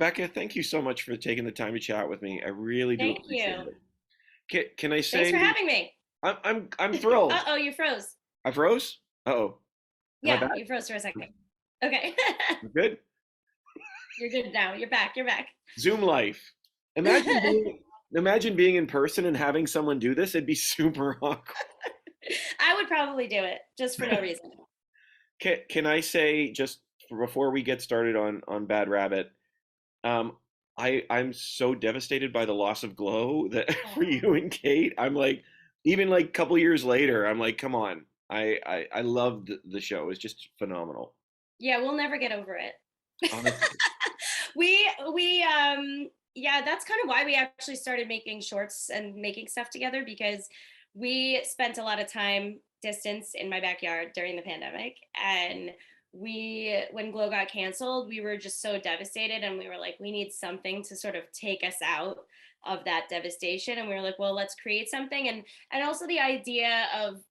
Rebekka, thank you so much for taking the time to chat with me. I really do Thank appreciate you. it. Can I Thanks say for having me. I'm thrilled. Uh-oh, you froze. I froze? Uh-oh. Am I Yeah, back? you froze for a second. Okay. I'm good? You're good now. You're back. You're back. Zoom life. Imagine being imagine being in person and having someone do this. It'd be super awkward. I would probably do it just for no reason. Can I say just before we get started on Bad Rabbit, um, I'm so devastated by the loss of Glow that for Oh. you and Kate, I'm like, even like a couple years later, I'm like, come on. I love the show. It's just phenomenal. Yeah, we'll never get over it. Honestly. We yeah, that's kind of why we actually started making shorts and making stuff together because we spent a lot of time distance in my backyard during the pandemic, and we when Glow got canceled, we were just so devastated, and we were like, we need something to sort of take us out of that devastation. And we were like, well, let's create something. And also the idea of,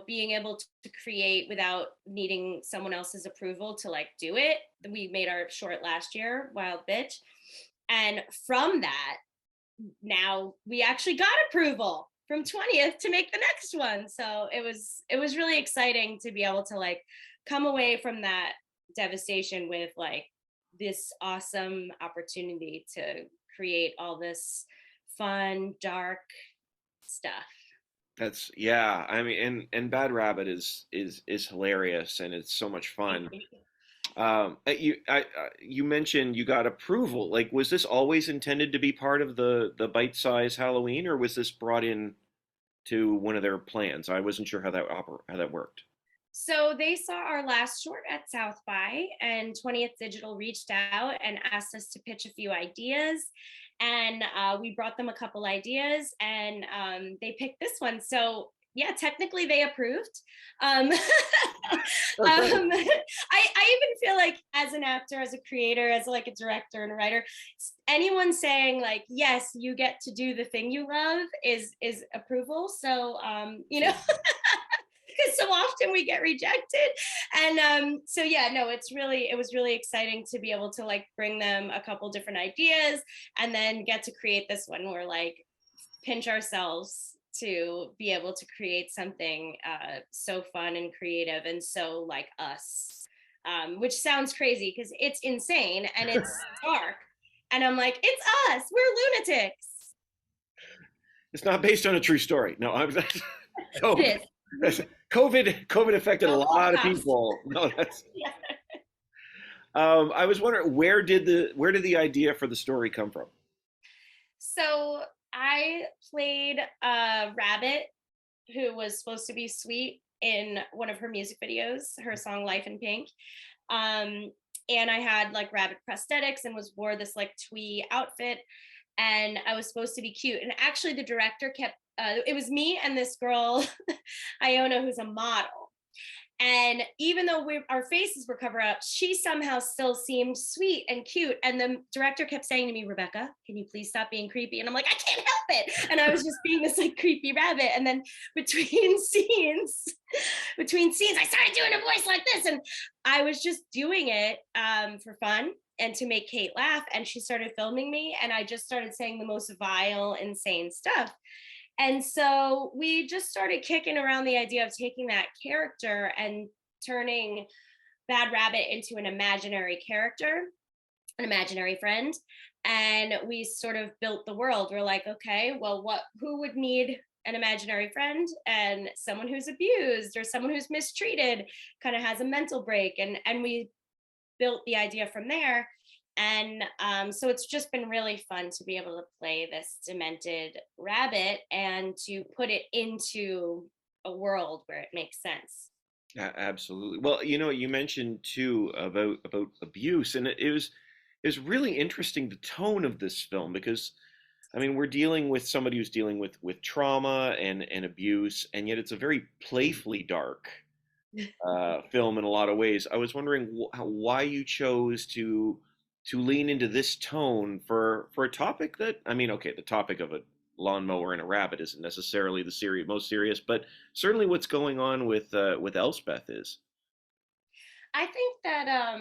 being able to create without needing someone else's approval to like do it. We made our short last year, Wild Bitch. And from that, now we actually got approval from 20th to make the next one. So it was really exciting to be able to like come away from that devastation with like this awesome opportunity to create all this fun, dark stuff. That's yeah. I mean, and Bad Rabbit is hilarious and it's so much fun. You mentioned you got approval. Like, was this always intended to be part of the bite size Halloween, or was this brought in to one of their plans? I wasn't sure how that worked. So they saw our last short at South by, and 20th Digital reached out and asked us to pitch a few ideas. And we brought them a couple ideas, and they picked this one. So yeah, technically they approved. Um, I even feel like as an actor, as a creator, as like a director and a writer, anyone saying like yes, you get to do the thing you love is approval. So because so often we get rejected. And so yeah, no, it was really exciting to be able to like bring them a couple different ideas and then get to create this one. We're like pinch ourselves to be able to create something so fun and creative and so like us, which sounds crazy because it's insane and it's dark, and I'm like, it's us, we're lunatics. It's not based on a true story. No, I'm It no. is. COVID affected a No lot of Holocaust. people. No, that's. Yeah. I was wondering where did the idea for the story come from? So I played a rabbit who was supposed to be sweet in one of her music videos, her song Life in Pink. Um, and I had like rabbit prosthetics and was wore this like twee outfit, and I was supposed to be cute. And actually, the director kept it was me and this girl, Iona, who's a model. And even though our faces were covered up, she somehow still seemed sweet and cute. And the director kept saying to me, Rebekka, can you please stop being creepy? And I'm like, I can't help it. And I was just being this like creepy rabbit. And then between scenes, I started doing a voice like this. And I was just doing it for fun and to make Kate laugh. And she started filming me. And I just started saying the most vile, insane stuff. And so we just started kicking around the idea of taking that character and turning Bad Rabbit into an imaginary character, an imaginary friend. And we sort of built the world. We're like, okay, well, who would need an imaginary friend? And someone who's abused or someone who's mistreated, kind of has a mental break. And we built the idea from there. And so it's just been really fun to be able to play this demented rabbit and to put it into a world where it makes sense. Absolutely. Well, you mentioned too about abuse, and it was really interesting the tone of this film because I mean we're dealing with somebody who's dealing with trauma and abuse, and yet it's a very playfully dark film in a lot of ways. I was wondering why you chose to lean into this tone for a topic that I mean, okay, the topic of a lawnmower and a rabbit isn't necessarily the most serious, but certainly what's going on with Elspeth is. I think that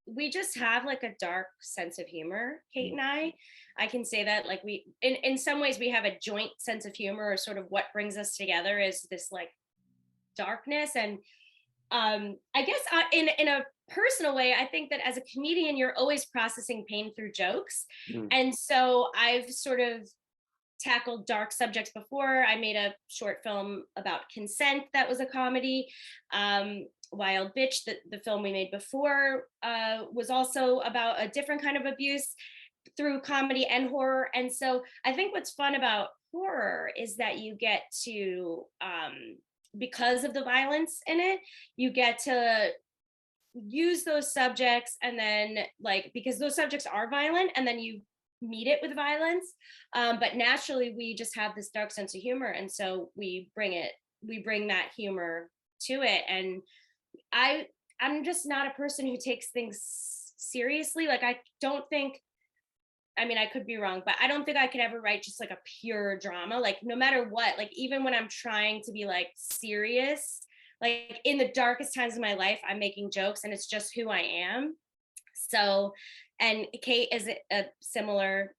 we just have like a dark sense of humor, Kate and I can say that, like, we in some ways we have a joint sense of humor, or sort of what brings us together is this like darkness. And I guess in a personal way, I think that as a comedian you're always processing pain through jokes. Mm. And so I've sort of tackled dark subjects before. I made a short film about consent that was a comedy. Wild Bitch, the film we made before, was also about a different kind of abuse through comedy and horror. And so I think what's fun about horror is that you get to, because of the violence in it, you get to use those subjects, and then, like, because those subjects are violent, and then you meet it with violence, but naturally we just have this dark sense of humor, and so we bring that humor to it. And I'm just not a person who takes things seriously. Like, I don't think, I mean, I could be wrong, but I don't think I could ever write just like a pure drama. Like, no matter what, like, even when I'm trying to be like serious, like in the darkest times of my life, I'm making jokes, and it's just who I am. So, and Kate is a similar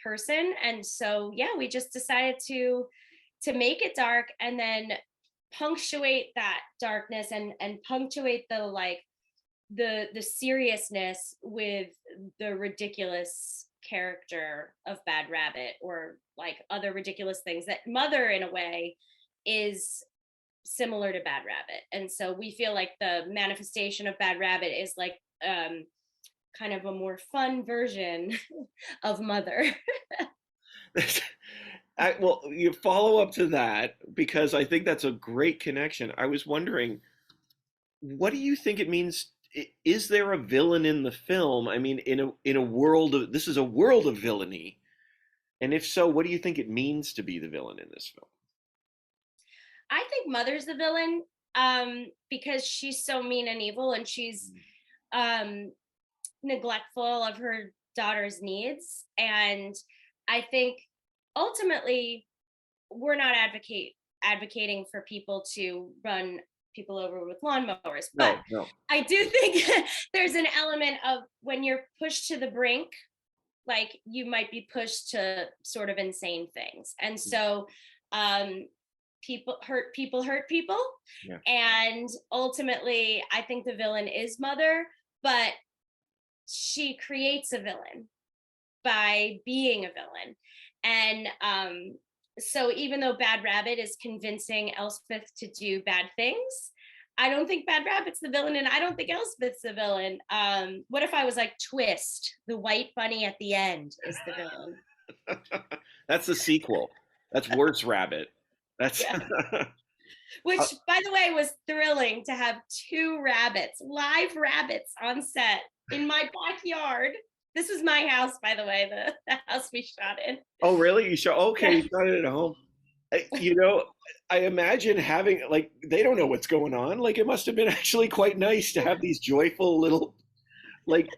person. And so, yeah, we just decided to make it dark, and then punctuate that darkness, and punctuate the like the seriousness with the ridiculous character of Bad Rabbit, or like other ridiculous things. That Mother, in a way, is similar to Bad Rabbit. And so we feel like the manifestation of Bad Rabbit is like kind of a more fun version of Mother. Well, you follow up to that, because I think that's a great connection. I was wondering, what do you think it means? Is there a villain in the film? I mean, in a world of, this is a world of villainy, and if so, what do you think it means to be the villain in this film? I think Mother's the villain, because she's so mean and evil, and she's neglectful of her daughter's needs. And I think ultimately we're not advocating for people to run people over with lawnmowers, but No. I do think there's an element of, when you're pushed to the brink, like, you might be pushed to sort of insane things. And so people hurt people. Yeah. And ultimately I think the villain is Mother, but she creates a villain by being a villain. And so even though Bad Rabbit is convincing Elspeth to do bad things, I don't think Bad Rabbit's the villain, and I don't think Elspeth's the villain. What if I was like, Twist, the white bunny at the end is the villain? That's the sequel. That's Worse Rabbit. That's yeah. Which, by the way, was thrilling to have 2 rabbits, live rabbits, on set in my backyard. This was my house, by the way, the house we shot in. Oh, really? You shot? Okay, you shot it at home. You know, I imagine having, like, they don't know what's going on. Like, it must have been actually quite nice to have these joyful little, like,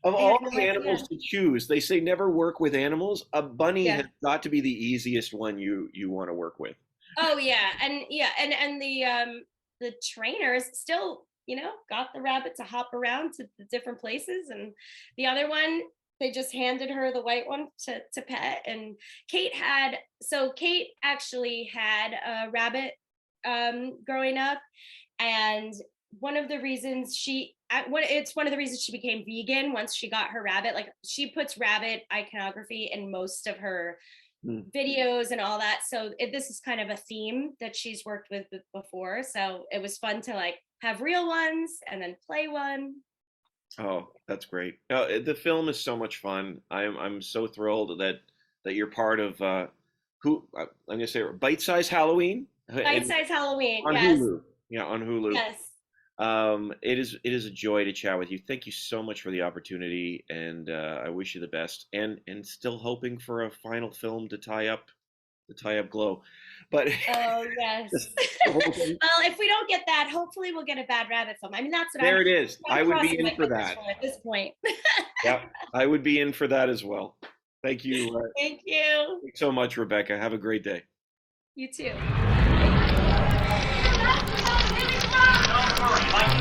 of all the animals to choose. They say never work with animals. A bunny has got to be the easiest one you want to work with. Oh yeah, and the trainers still, got the rabbit to hop around to the different places, and the other one, they just handed her the white one to pet. And Kate actually had a rabbit growing up, and one of the reasons she became vegan once she got her rabbit. Like, she puts rabbit iconography in most of her videos and all that, so this is kind of a theme that she's worked with before, so it was fun to like have real ones and then play one. Oh, that's great. The film is so much fun. I'm so thrilled that you're part of I'm gonna say Bite Size Halloween. Bite Size Halloween, on yes. Hulu. Yeah, on Hulu. Yes. It is a joy to chat with you. Thank you so much for the opportunity, and I wish you the best. And still hoping for a final film to tie up Glow. But oh yes. Well, if we don't get that, hopefully we'll get a Bad Rabbit film. I mean, that's what it is. I would be in for that at this point. Yeah, I would be in for that as well. Thank you. Thank you. Thanks so much, Rebekka. Have a great day. You too. Like